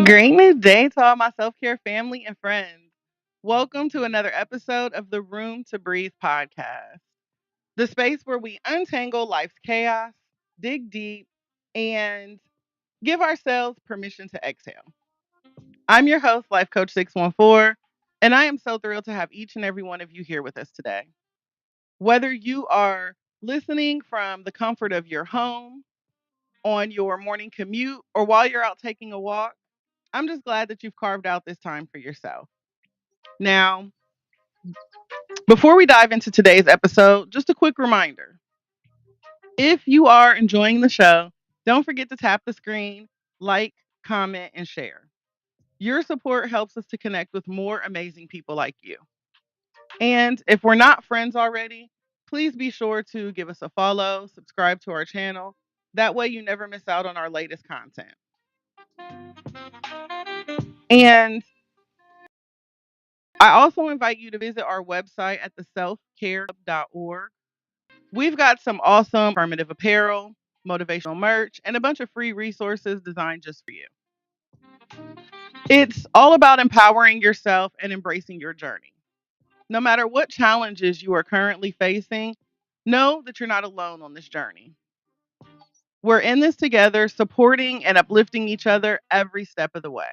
Great new day to all my self care family and friends. Welcome to another episode of the Room2Breathe podcast, the space where we untangle life's chaos, dig deep, and give ourselves permission to exhale. I'm your host, Life Coach 614, and I am so thrilled to have each and every one of you here with us today. Whether you are listening from the comfort of your home, on your morning commute, or while you're out taking a walk, I'm just glad that you've carved out this time for yourself. Now, before we dive into today's episode, just a quick reminder. If you are enjoying the show, don't forget to tap the screen, like, comment, and share. Your support helps us to connect with more amazing people like you. And if we're not friends already, please be sure to give us a follow, subscribe to our channel. That way, you never miss out on our latest content. And I also invite you to visit our website at theselfcare.org. We've got some awesome affirmative apparel, motivational merch, and a bunch of free resources designed just for you. It's all about empowering yourself and embracing your journey. No matter what challenges you are currently facing, know that you're not alone on this journey. We're in this together, supporting and uplifting each other every step of the way.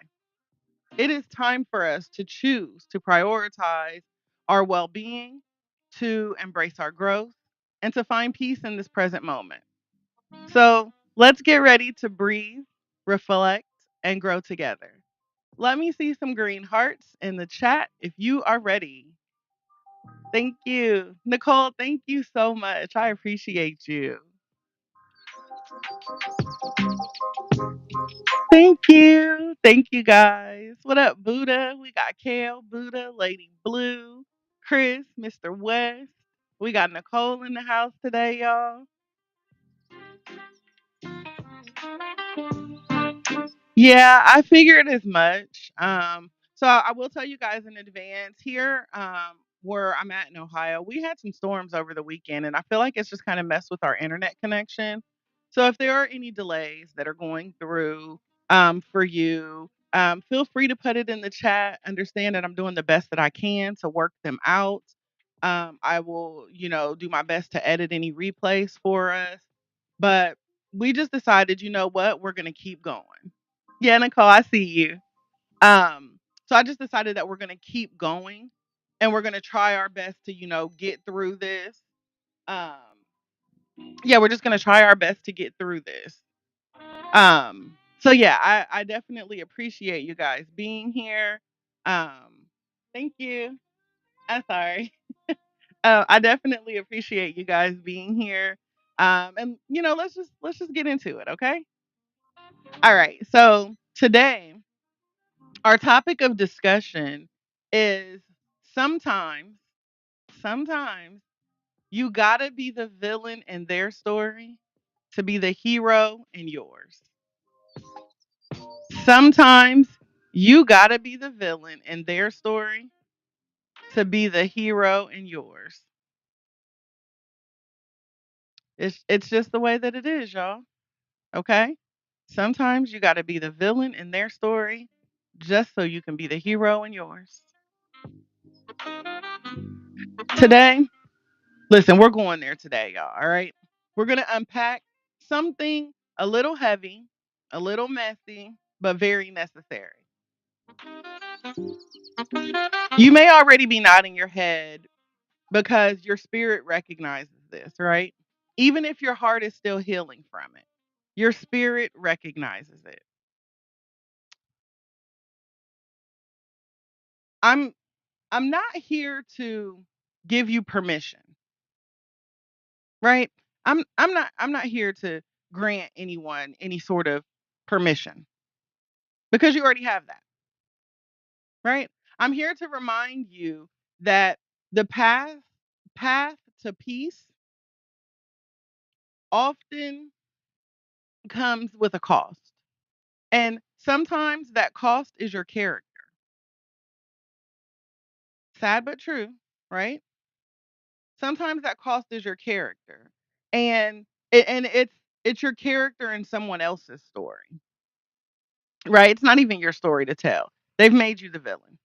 It is time for us to choose to prioritize our well being, to embrace our growth, and to find peace in this present moment. So let's get ready to breathe, reflect, and grow together. Let me see some green hearts in the chat if you are ready. Thank you. Nicole, thank you so much. I appreciate you. Thank you. Thank you guys. What up, Buddha? We got Kale, Buddha, Lady Blue, Chris, Mr. West. We got Nicole in the house today, y'all. Yeah, I figured as much. So I will tell you guys in advance here, where I'm at in Ohio, we had some storms over the weekend, and I feel like it's just kind of messed with our internet connection. So if there are any delays that are going through for you, feel free to put it in the chat. Understand that I'm doing the best that I can to work them out. I will, do my best to edit any replays for us. But we just decided, you know what, we're gonna keep going. Yeah, Nicole, I see you. So I just decided that we're gonna keep going and we're gonna try our best to, get through this. Um, yeah, we're just gonna try our best to get through this. So yeah, I definitely appreciate you guys being here. Um, Thank you. I'm sorry. I definitely appreciate you guys being here. And let's just get into it, okay? All right. So today our topic of discussion is sometimes, sometimes you gotta be the villain in their story to be the hero in yours. Sometimes you gotta be the villain in their story to be the hero in yours. It's just the way that it is, y'all. Okay? Sometimes you gotta be the villain in their story just so you can be the hero in yours. Today, listen, we're going there today, y'all. All right. We're going to unpack something a little heavy, a little messy, but very necessary. You may already be nodding your head because your spirit recognizes this, right? Even if your heart is still healing from it, your spirit recognizes it. I'm I'm not here to give you permission, right? I'm not here to grant anyone any sort of permission because you already have that. Right? I'm here to remind you that the path to peace often comes with a cost. And sometimes that cost is your character. Sad but true, right? Sometimes that cost is your character. And it's your character in someone else's story. right? It's not even your story to tell. They've made you the villain.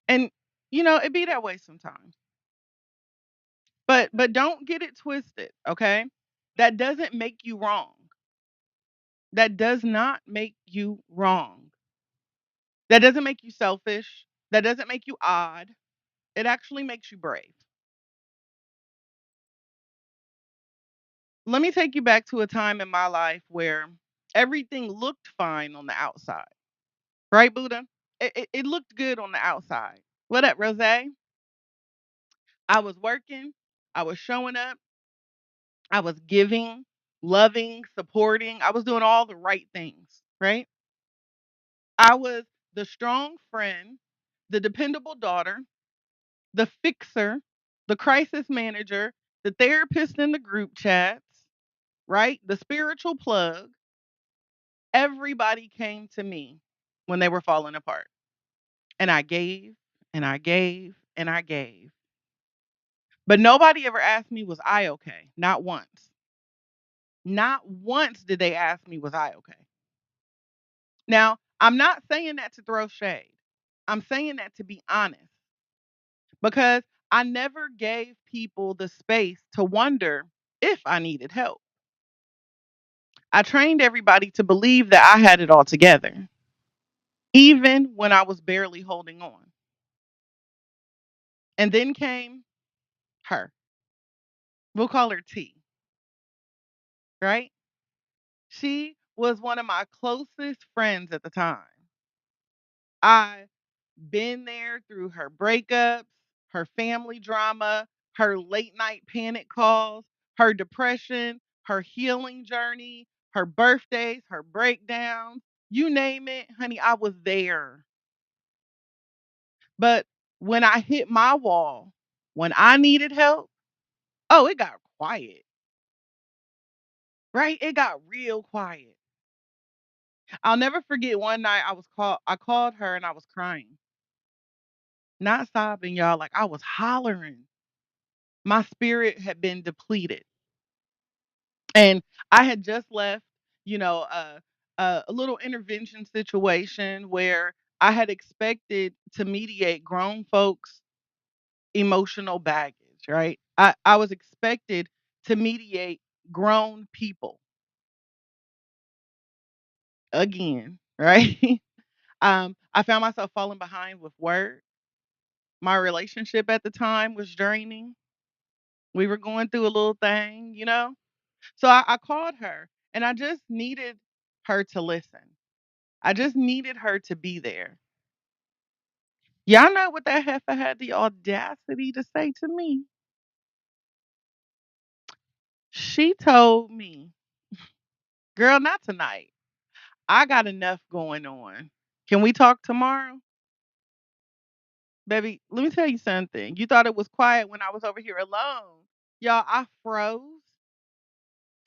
And it be that way sometimes. But don't get it twisted, okay? That doesn't make you wrong. That does not make you wrong. That doesn't make you selfish. That doesn't make you odd. It actually makes you brave. Let me take you back to a time in my life where everything looked fine on the outside. Right, Buddha? It looked good on the outside. What up, Rose? I was working, I was showing up, I was giving, loving, supporting. I was doing all the right things, right? I was the strong friend, the dependable daughter, the fixer, the crisis manager, the therapist in the group chats, right? The spiritual plug. Everybody came to me when they were falling apart. And I gave and I gave and I gave. But nobody ever asked me, was I okay? Not once. Not once did they ask me, was I okay? Now, I'm not saying that to throw shade. I'm saying that to be honest because I never gave people the space to wonder if I needed help. I trained everybody to believe that I had it all together, even when I was barely holding on. And then came her. We'll call her T, right? She was one of my closest friends at the time. I been there through her breakups, her family drama, her late night panic calls, her depression, her healing journey, her birthdays, her breakdowns. You name it, honey, I was there. But when I hit my wall, when I needed help, oh, it got quiet, right? It got real quiet. I'll never forget one night I called her and I was crying. Not sobbing, y'all, like I was hollering. My spirit had been depleted. And I had just left, you know, a little intervention situation where I had expected to mediate grown folks' emotional baggage, right? I was expected to mediate grown people again, right? I found myself falling behind with work. My relationship at the time was draining. We were going through a little thing. So I called her and I just needed her to listen. I just needed her to be there. Y'all know what that heifer had the audacity to say to me? She told me, girl, not tonight. I got enough going on. Can we talk tomorrow? Baby, let me tell you something. You thought it was quiet when I was over here alone. Y'all, I froze.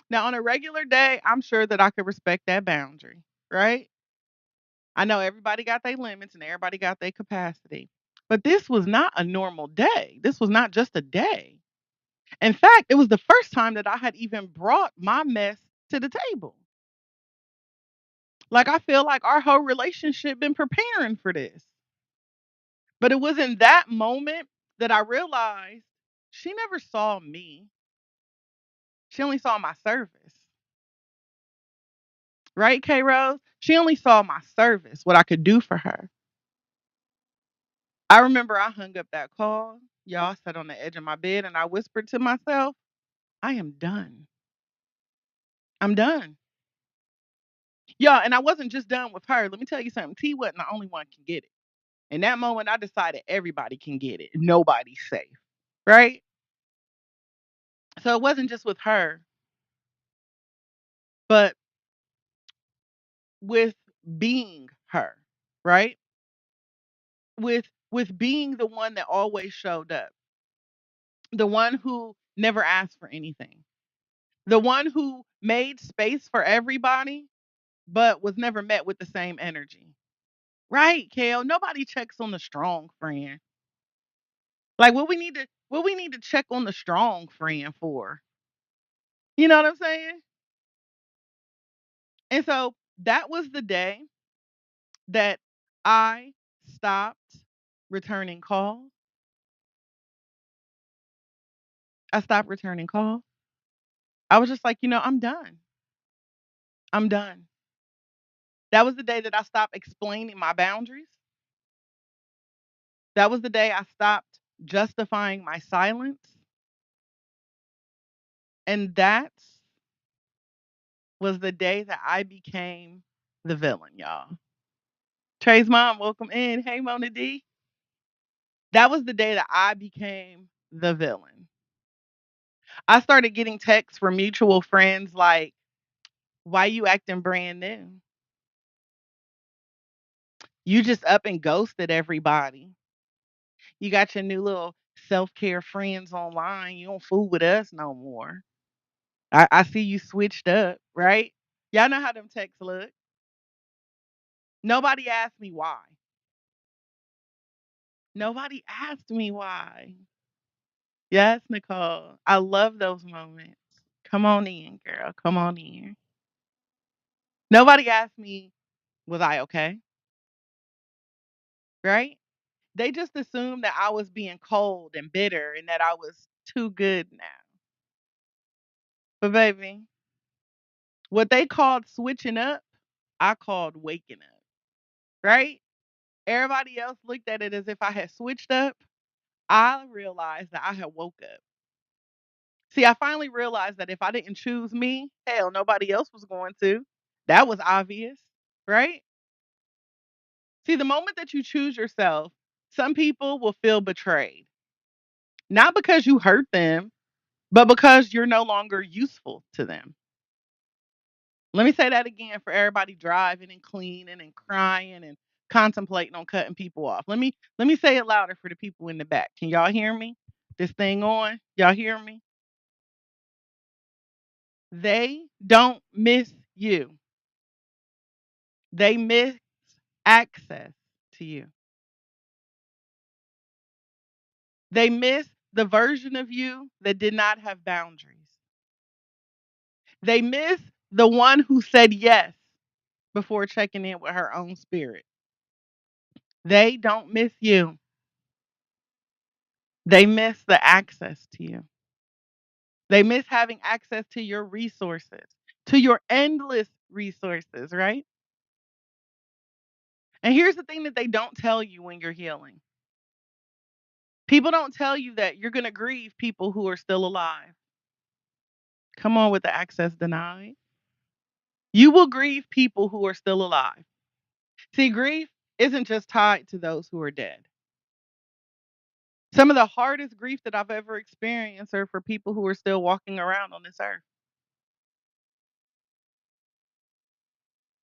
Now, on a regular day, I'm sure that I could respect that boundary, right? I know everybody got their limits and everybody got their capacity. But this was not a normal day. This was not just a day. In fact, it was the first time that I had even brought my mess to the table. Like I feel like our whole relationship been preparing for this. But it was in that moment that I realized she never saw me. She only saw my service. Right, K Rose? She only saw my service, what I could do for her. I remember I hung up that call. Y'all sat on the edge of my bed and I whispered to myself, I am done. I'm done. Yeah, and I wasn't just done with her. Let me tell you something. T wasn't the only one can get it. In that moment, I decided everybody can get it. Nobody's safe. Right? So it wasn't just with her, but with being her, right? With being the one that always showed up, the one who never asked for anything, the one who made space for everybody, but was never met with the same energy. Right, Kale? Nobody checks on the strong friend. Like what we need to check on the strong friend for. You know what I'm saying? And so That was the day that I stopped returning calls. I stopped returning calls. I was just like, I'm done. I'm done. That was the day that I stopped explaining my boundaries. That was the day I stopped justifying my silence. And that was the day that I became the villain, y'all. Trey's mom, welcome in. Hey, Mona D. That was the day that I became the villain. I started getting texts from mutual friends like, why you acting brand new? You just up and ghosted everybody. You got your new little self care friends online. You don't fool with us no more. I see you switched up, right? Y'all know how them texts look. Nobody asked me why. Nobody asked me why. Yes, Nicole. I love those moments. Come on in, girl. Come on in. Nobody asked me, was I okay? Right? They just assumed that I was being cold and bitter and that I was too good now. But baby, what they called switching up, I called waking up. Right? Everybody else looked at it as if I had switched up. I realized that I had woke up. See, I finally realized that if I didn't choose me, hell, nobody else was going to. That was obvious, right? See, the moment that you choose yourself, some people will feel betrayed. Not because you hurt them, but because you're no longer useful to them. Let me say that again for everybody driving and cleaning and crying and contemplating on cutting people off. Let me say it louder for the people in the back. Can y'all hear me? This thing on? Y'all hear me? They don't miss you. They miss access to you. They miss the version of you that did not have boundaries. They miss the one who said yes before checking in with her own spirit. They don't miss you. They miss the access to you. They miss having access to your resources, to your endless resources, right? And here's the thing that they don't tell you when you're healing. People don't tell you that you're going to grieve people who are still alive. Come on with the access denied. You will grieve people who are still alive. See, grief isn't just tied to those who are dead. Some of the hardest grief that I've ever experienced are for people who are still walking around on this earth.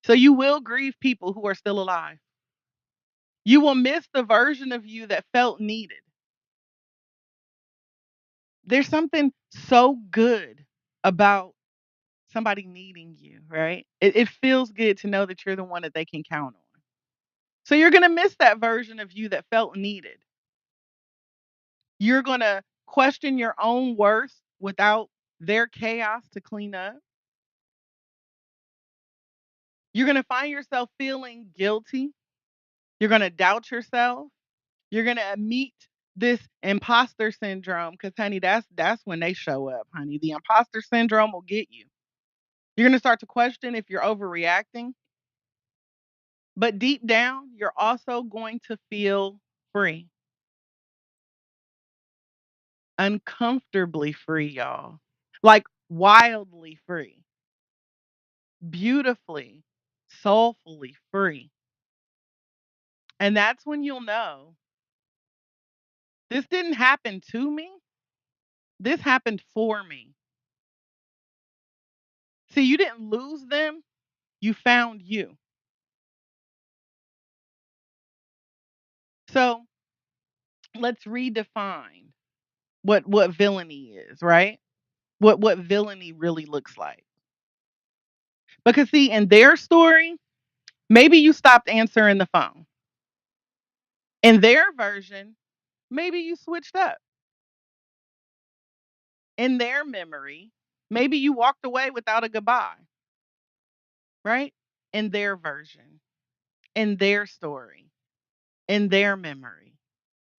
So you will grieve people who are still alive. You will miss the version of you that felt needed. There's something so good about somebody needing you, right? It feels good to know that you're the one that they can count on. So you're going to miss that version of you that felt needed. You're going to question your own worth without their chaos to clean up. You're going to find yourself feeling guilty. You're going to doubt yourself. You're going to meet this imposter syndrome cuz honey, that's when they show up, honey. The imposter syndrome will get you. You're going to start to question if you're overreacting, but deep down, you're also going to feel free. Uncomfortably free, y'all. Like wildly free. Beautifully, soulfully free. And that's when you'll know this didn't happen to me. This happened for me. See, you didn't lose them, you found you. So let's redefine what villainy is, right? What villainy really looks like. Because see, in their story, maybe you stopped answering the phone. In their version, maybe you switched up. In their memory, maybe you walked away without a goodbye, right? in their version, in their story, in their memory,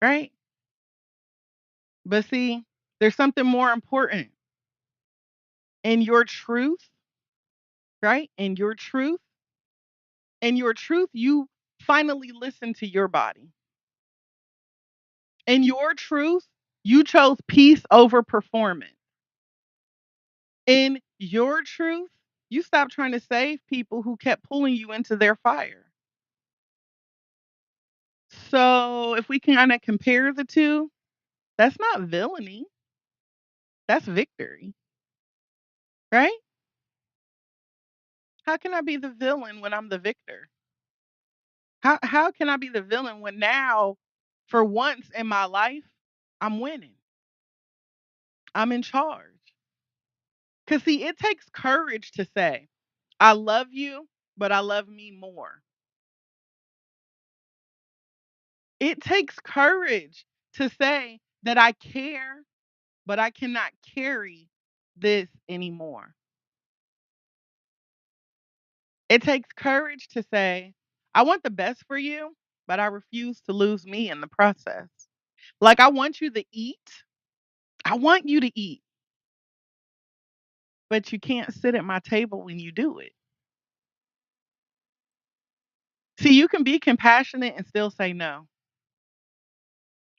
right? But see, there's something more important. In your truth, right? In your truth, you finally listen to your body. In your truth, you chose peace over performance. In your truth, you stopped trying to save people who kept pulling you into their fire. So, if we can kind of compare the two, that's not villainy, that's victory, right? How can I be the villain when I'm the victor? How can I be the villain when now, for once in my life, I'm winning? I'm in charge. Cause see, it takes courage to say, I love you, but I love me more. It takes courage to say that I care, but I cannot carry this anymore. It takes courage to say, I want the best for you, but I refuse to lose me in the process. Like, I want you to eat. I want you to eat, but you can't sit at my table when you do it. See, you can be compassionate and still say no.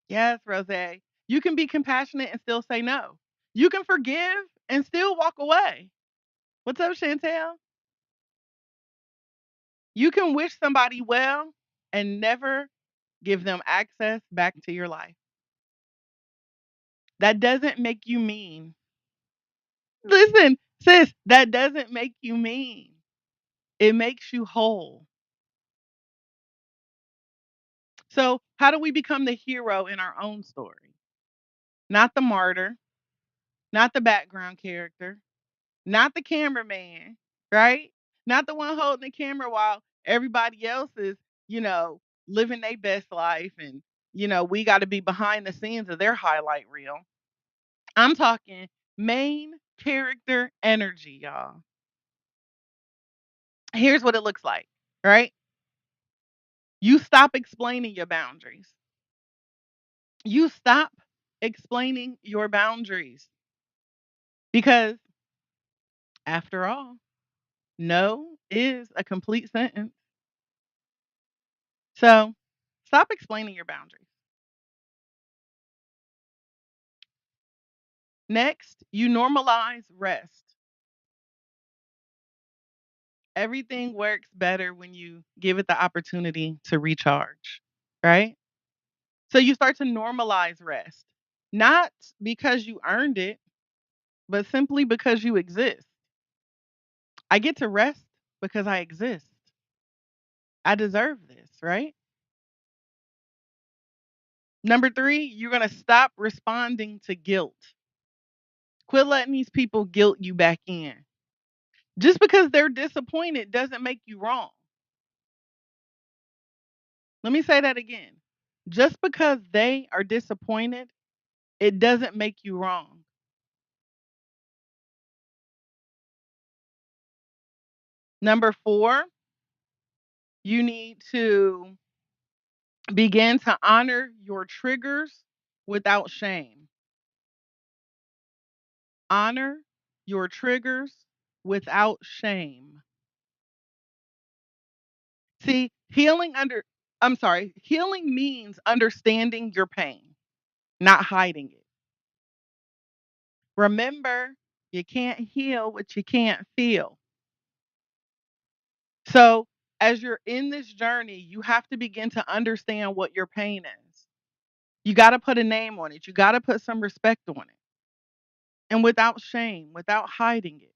Yes, Rose. You can be compassionate and still say no. You can forgive and still walk away. What's up, Chantel? You can wish somebody well and never give them access back to your life. That doesn't make you mean. Listen, sis, that doesn't make you mean. It makes you whole. So, how do we become the hero in our own story? Not the martyr, not the background character, not the cameraman, right? Not the one holding the camera while everybody else is, you know, living their best life and, we got to be behind the scenes of their highlight reel. I'm talking main character energy, y'all. Here's what it looks like, right? You stop explaining your boundaries. You stop explaining your boundaries because, after all, no is a complete sentence. So stop explaining your boundaries. Next, you normalize rest. Everything works better when you give it the opportunity to recharge, right? So you start to normalize rest, not because you earned it, but simply because you exist. I get to rest because I exist. I deserve this, right? Number three, you're going to stop responding to guilt. Quit letting these people guilt you back in. Just because they're disappointed doesn't make you wrong. Let me say that again. Just because they are disappointed, it doesn't make you wrong. Number four, you need to begin to honor your triggers without shame. Honor your triggers without shame. See, healing means understanding your pain, not hiding it. Remember, you can't heal what you can't feel. So, as you're in this journey, you have to begin to understand what your pain is. You got to put a name on it. You got to put some respect on it. And without shame, without hiding it.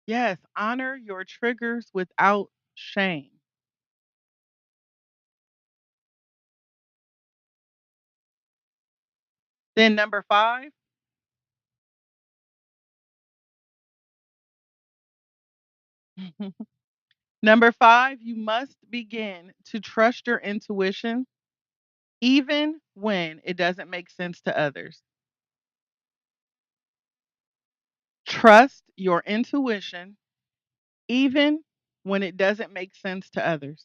Yes, honor your triggers without shame. Then number 5, number 5, you must begin to trust your intuition even when it doesn't make sense to others. Trust your intuition even when it doesn't make sense to others.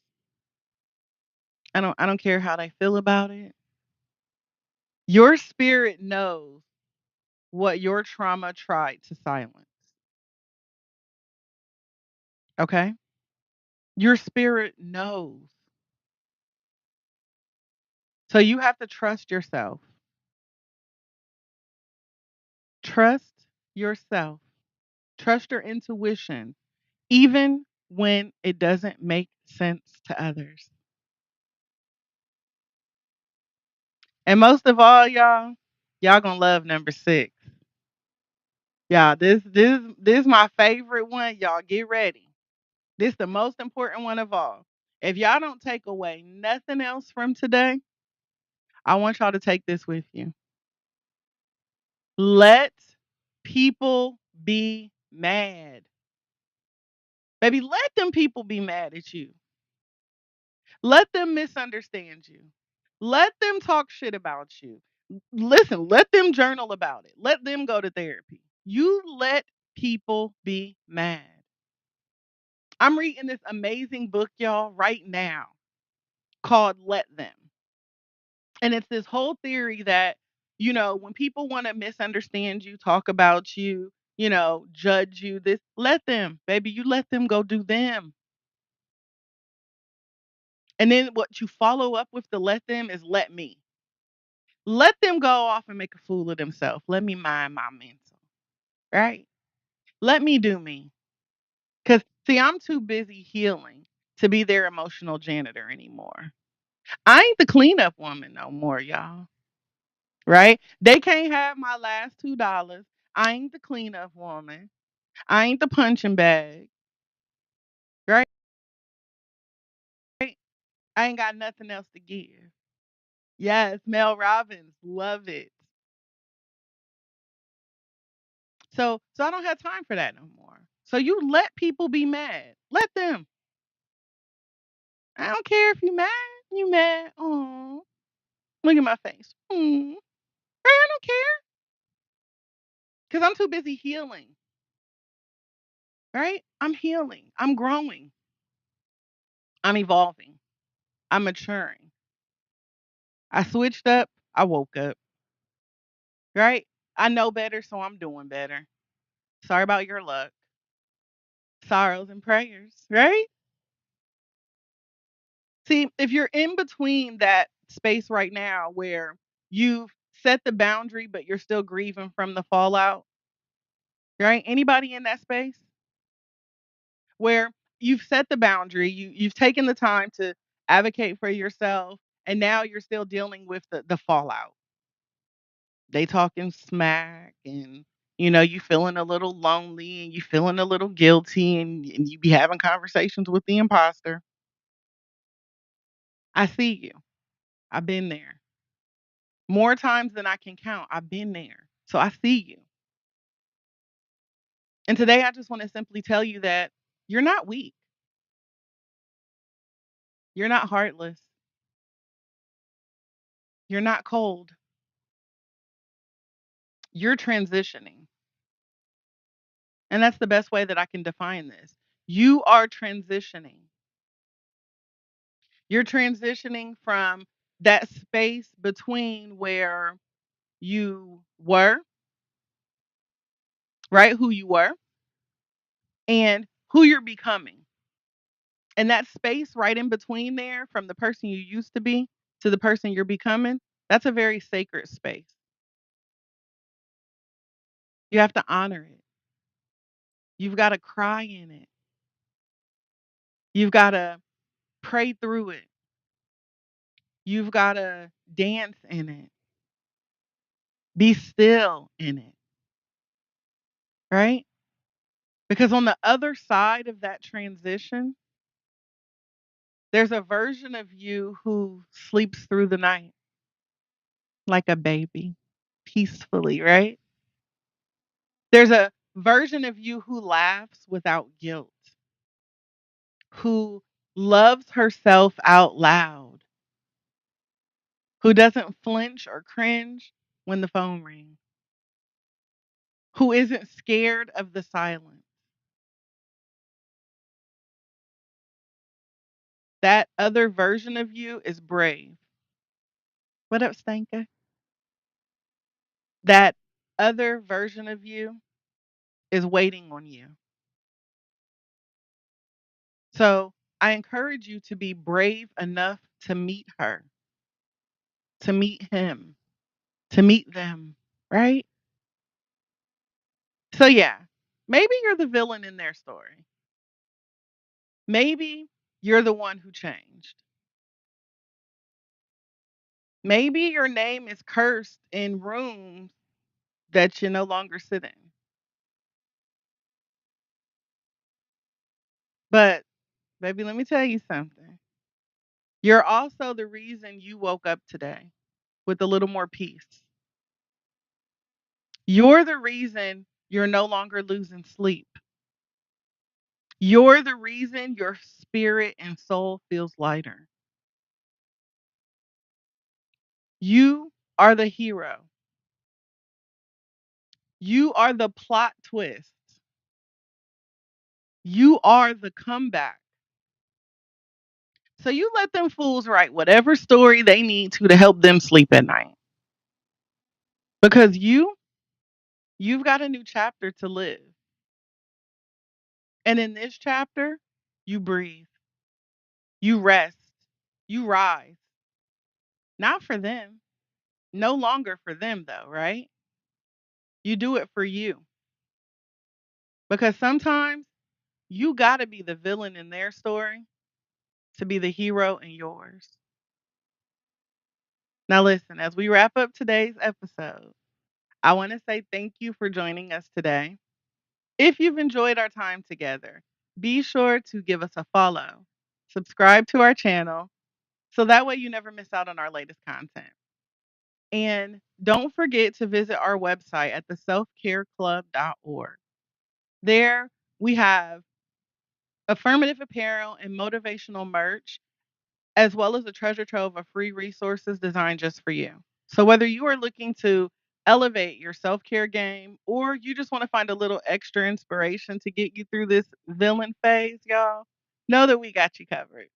I don't care how they feel about it. Your spirit knows what your trauma tried to silence. Okay? Your spirit knows. So you have to trust yourself. Trust yourself. Trust your intuition, even when it doesn't make sense to others. And most of all, y'all gonna love number 6. Y'all, this my favorite one. Y'all get ready. This the most important one of all. If y'all don't take away nothing else from today, I want y'all to take this with you. Let people be mad. Baby, let them people be mad at you. Let them misunderstand you. Let them talk shit about you. Listen, let them journal about it. Let them go to therapy. You let people be mad. I'm reading this amazing book, y'all, right now called Let Them. And it's this whole theory that, when people want to misunderstand you, talk about you, judge you, this, let them, baby, you let them go do them. And then what you follow up with the let them is let me. Let them go off and make a fool of themselves. Let me mind my mental, right? Let me do me. Because, see, I'm too busy healing to be their emotional janitor anymore. I ain't the cleanup woman no more, y'all. Right? They can't have my last $2. I ain't the cleanup woman. I ain't the punching bag. Right? I ain't got nothing else to give. Yes, Mel Robbins, love it. So I don't have time for that no more. So you let people be mad. Let them. I don't care if you mad. You mad. Oh, look at my face. I don't care because I'm too busy healing. Right? I'm healing. I'm growing. I'm evolving. I'm maturing. I switched up. I woke up. Right? I know better, so I'm doing better. Sorry about your luck. Sorrows and prayers. Right? See, if you're in between that space right now where you've set the boundary, but you're still grieving from the fallout, right? Anybody in that space where you've set the boundary, you've taken the time to advocate for yourself, and now you're still dealing with the fallout. They talking smack, and you feeling a little lonely, and you feeling a little guilty, and you be having conversations with the imposter. I see you. I've been there. More times than I can count. I've been there. So I see you. And today I just want to simply tell you that you're not weak. You're not heartless. You're not cold. You're transitioning. And that's the best way that I can define this. You are transitioning. You're transitioning from that space between where you were, right? Who you were, and who you're becoming. And that space right in between there, from the person you used to be to the person you're becoming, that's a very sacred space. You have to honor it. You've got to cry in it. You've got to pray through it. You've got to dance in it. Be still in it, right? Because on the other side of that transition, there's a version of you who sleeps through the night like a baby, peacefully, right? There's a version of you who laughs without guilt, who loves herself out loud, who doesn't flinch or cringe when the phone rings, who isn't scared of the silence. That other version of you is brave. What up, Stanka? That other version of you is waiting on you. So I encourage you to be brave enough to meet her, to meet him, to meet them, right? So yeah, maybe you're the villain in their story. Maybe you're the one who changed. Maybe your name is cursed in rooms that you no longer sit in. But baby, let me tell you something. You're also the reason you woke up today with a little more peace. You're the reason you're no longer losing sleep. You're the reason your spirit and soul feels lighter. You are the hero. You are the plot twist. You are the comeback. So you let them fools write whatever story they need to help them sleep at night. Because you've got a new chapter to live. And in this chapter, you breathe, you rest, you rise. Not for them. No longer for them though, right? You do it for you. Because sometimes you got to be the villain in their story to be the hero in yours. Now, listen, as we wrap up today's episode, I want to say thank you for joining us today. If you've enjoyed our time together, be sure to give us a follow, subscribe to our channel, so that way you never miss out on our latest content. And don't forget to visit our website at theselfcareclub.org. There we have affirmative apparel and motivational merch, as well as a treasure trove of free resources designed just for you. So, whether you are looking to elevate your self care game or you just want to find a little extra inspiration to get you through this villain phase, y'all, know that we got you covered.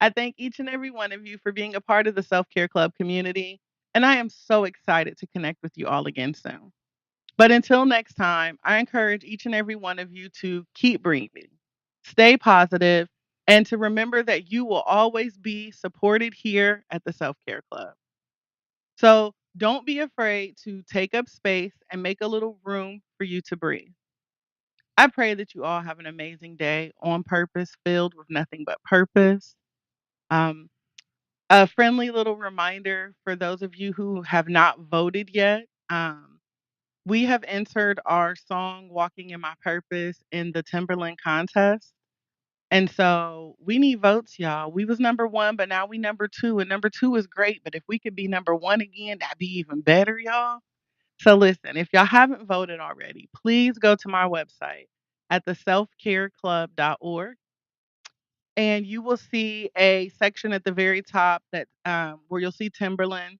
I thank each and every one of you for being a part of the Self Care Club community, and I am so excited to connect with you all again soon. But until next time, I encourage each and every one of you to keep breathing, stay positive, and to remember that you will always be supported here at the Self Care Club. So don't be afraid to take up space and make a little room for you to breathe. I pray that you all have an amazing day on purpose, filled with nothing but purpose. Um, a friendly little reminder for those of you who have not voted yet. We have entered our song "Walking in My Purpose" in the Timberland contest, and so we need votes, y'all. We was number 1, but now we number 2, and number 2 is great, but if we could be number 1 again, that'd be even better, y'all. So listen, if y'all haven't voted already, please go to my website at theselfcareclub.org, and you will see a section at the very top that where you'll see Timberland,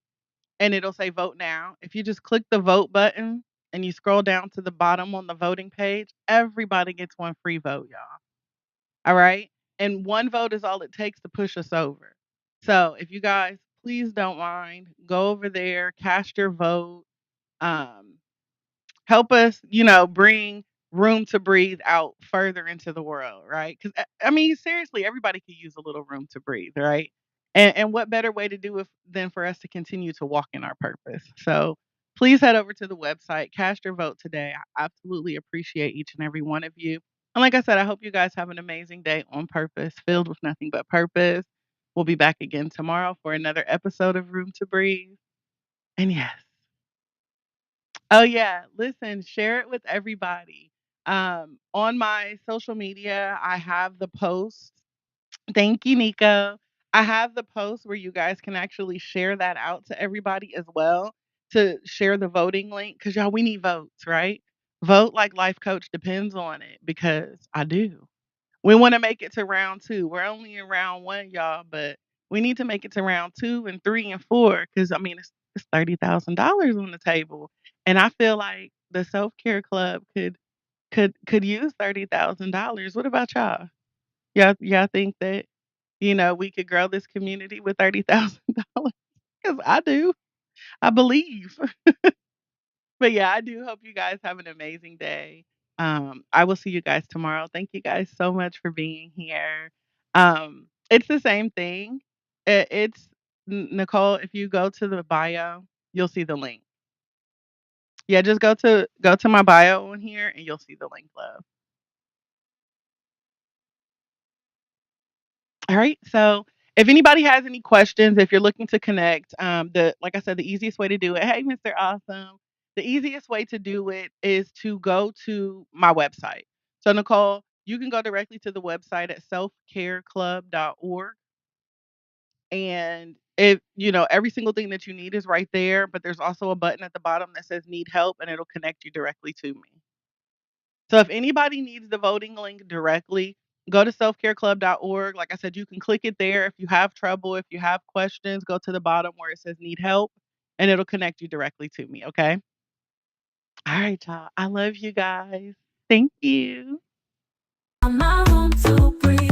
and it'll say vote now. If you just click the vote button and you scroll down to the bottom on the voting page, everybody gets one free vote, y'all. All right. And one vote is all it takes to push us over. So if you guys please don't mind, go over there, cast your vote. Um, Help us, bring room to breathe out further into the world, right? Because I mean, seriously, everybody could use a little room to breathe, right? And what better way to do it than for us to continue to walk in our purpose? So please head over to the website, cast your vote today. I absolutely appreciate each and every one of you. And like I said, I hope you guys have an amazing day on purpose, filled with nothing but purpose. We'll be back again tomorrow for another episode of Room to Breathe. And yes, oh, yeah. Listen, share it with everybody. On my social media, I have the post. Thank you, Nico. I have the post where you guys can actually share that out to everybody as well to share the voting link because y'all, we need votes, right? Vote like Life Coach depends on it because I do. We want to make it to round 2. We're only in round 1, y'all, but we need to make it to round 2 and 3 and 4 because I mean it's $30,000 on the table, and I feel like the self care club could use $30,000. What about y'all? Y'all think that? we could grow this community with $30,000 because I do. I believe. But yeah, I do hope you guys have an amazing day. I will see you guys tomorrow. Thank you guys so much for being here. It's the same thing. It's Nicole. If you go to the bio, you'll see the link. Yeah, just go to my bio on here, and you'll see the link, love. All right. So if anybody has any questions, if you're looking to connect, the like I said, the easiest way to do it. Hey, Mr. Awesome. The easiest way to do it is to go to my website. So Nicole, you can go directly to the website at selfcareclub.org, and every single thing that you need is right there. But there's also a button at the bottom that says "Need help," and it'll connect you directly to me. So if anybody needs the voting link directly, go to selfcareclub.org. Like I said, you can click it there. If you have trouble, if you have questions, go to the bottom where it says need help, and it'll connect you directly to me. Okay. All right, y'all. I love you guys. Thank you. On my room to breathe.